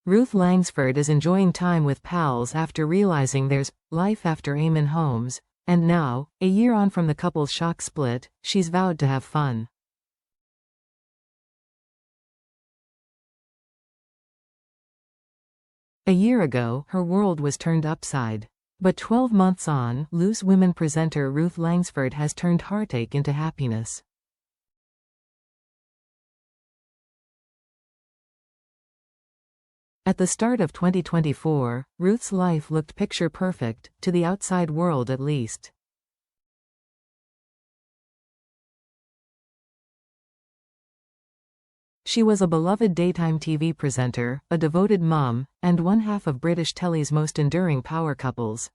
Ruth Langsford is enjoying time with pals after realizing there's life after Eamonn Holmes, and now, a year on from the couple's shock split, she's vowed to have fun. A year ago, her world was turned upside. But 12 months on, Loose Women presenter Ruth Langsford has turned heartache into happiness. At the start of 2024, Ruth's life looked picture perfect, to the outside world at least. She was a beloved daytime TV presenter, a devoted mom, and one half of British telly's most enduring power couples.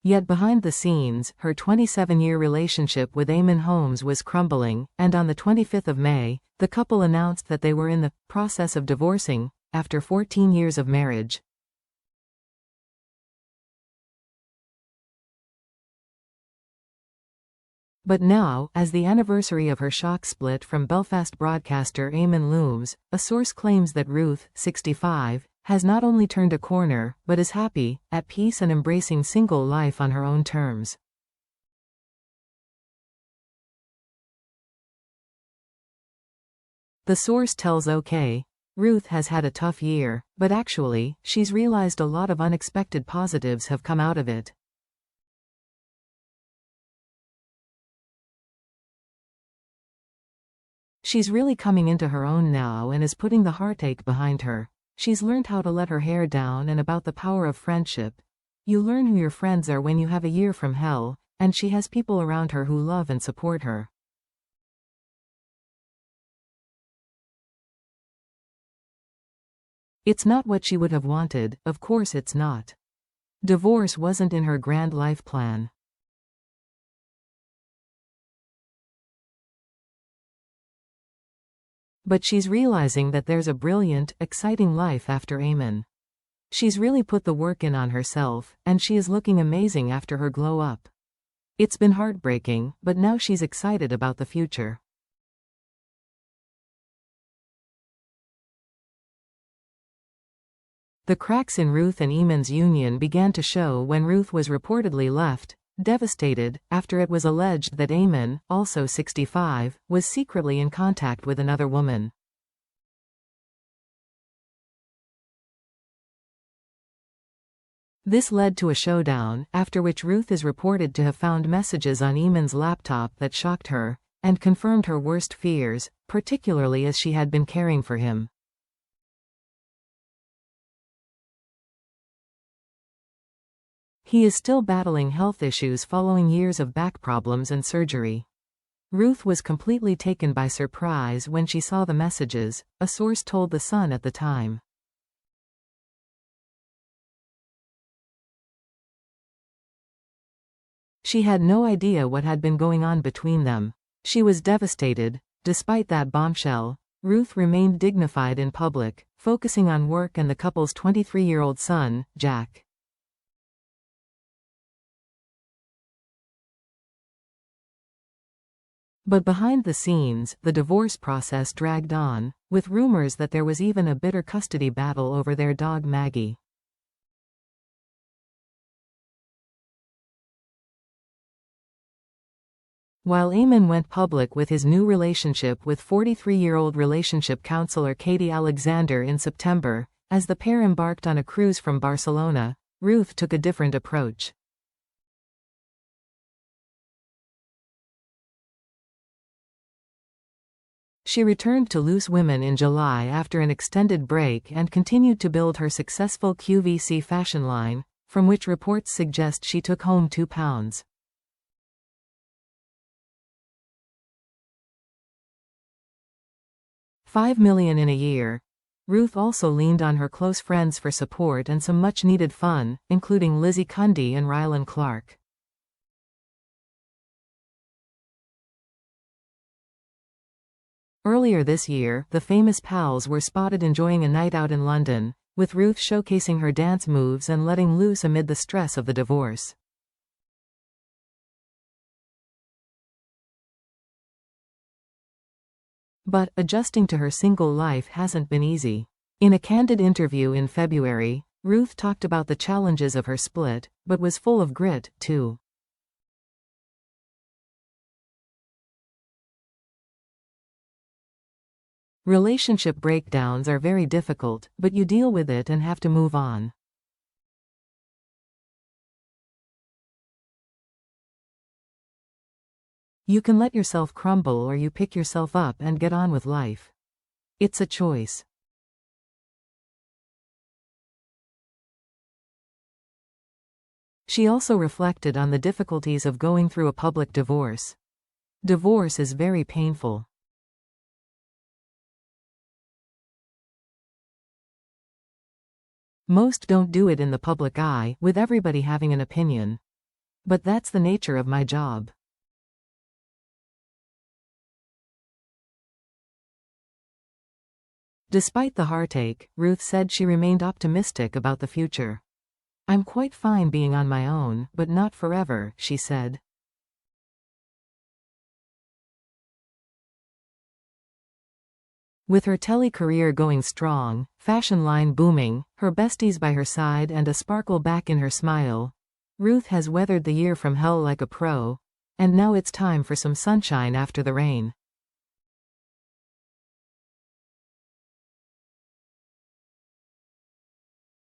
Yet behind the scenes, her 27-year relationship with Eamonn Holmes was crumbling, and on the 25th of May, the couple announced that they were in the process of divorcing, after 14 years of marriage. But now, as the anniversary of her shock split from Belfast broadcaster Eamonn looms, a source claims that Ruth, 65, has not only turned a corner, but is happy, at peace and embracing single life on her own terms. The source tells OK. Ruth has had a tough year, but actually, she's realized a lot of unexpected positives have come out of it. She's really coming into her own now and is putting the heartache behind her. She's learned how to let her hair down and about the power of friendship. You learn who your friends are when you have a year from hell, and she has people around her who love and support her. It's not what she would have wanted, of course it's not. Divorce wasn't in her grand life plan. But she's realizing that there's a brilliant, exciting life after Eamonn. She's really put the work in on herself, and she is looking amazing after her glow up. It's been heartbreaking, but now she's excited about the future. The cracks in Ruth and Eamonn's union began to show when Ruth was reportedly left devastated, after it was alleged that Eamonn, also 65, was secretly in contact with another woman. This led to a showdown, after which Ruth is reported to have found messages on Eamonn's laptop that shocked her, and confirmed her worst fears, particularly as she had been caring for him. He is still battling health issues following years of back problems and surgery. Ruth was completely taken by surprise when she saw the messages, a source told The Sun at the time. She had no idea what had been going on between them. She was devastated. Despite that bombshell, Ruth remained dignified in public, focusing on work and the couple's 23-year-old son, Jack. But behind the scenes, the divorce process dragged on, with rumors that there was even a bitter custody battle over their dog Maggie. While Eamonn went public with his new relationship with 43-year-old relationship counselor Katie Alexander in September, as the pair embarked on a cruise from Barcelona, Ruth took a different approach. She returned to Loose Women in July after an extended break and continued to build her successful QVC fashion line, from which reports suggest she took home £2. $5 million in a year. Ruth also leaned on her close friends for support and some much-needed fun, including Lizzie Cundy and Rylan Clark. Earlier this year, the famous pals were spotted enjoying a night out in London, with Ruth showcasing her dance moves and letting loose amid the stress of the divorce. But adjusting to her single life hasn't been easy. In a candid interview in February, Ruth talked about the challenges of her split, but was full of grit, too. Relationship breakdowns are very difficult, but you deal with it and have to move on. You can let yourself crumble or you pick yourself up and get on with life. It's a choice. She also reflected on the difficulties of going through a public divorce. Divorce is very painful. Most don't do it in the public eye, with everybody having an opinion. But that's the nature of my job. Despite the heartache, Ruth said she remained optimistic about the future. "I'm quite fine being on my own, but not forever," she said. With her tele-career going strong, fashion line booming, her besties by her side and a sparkle back in her smile, Ruth has weathered the year from hell like a pro, and now it's time for some sunshine after the rain.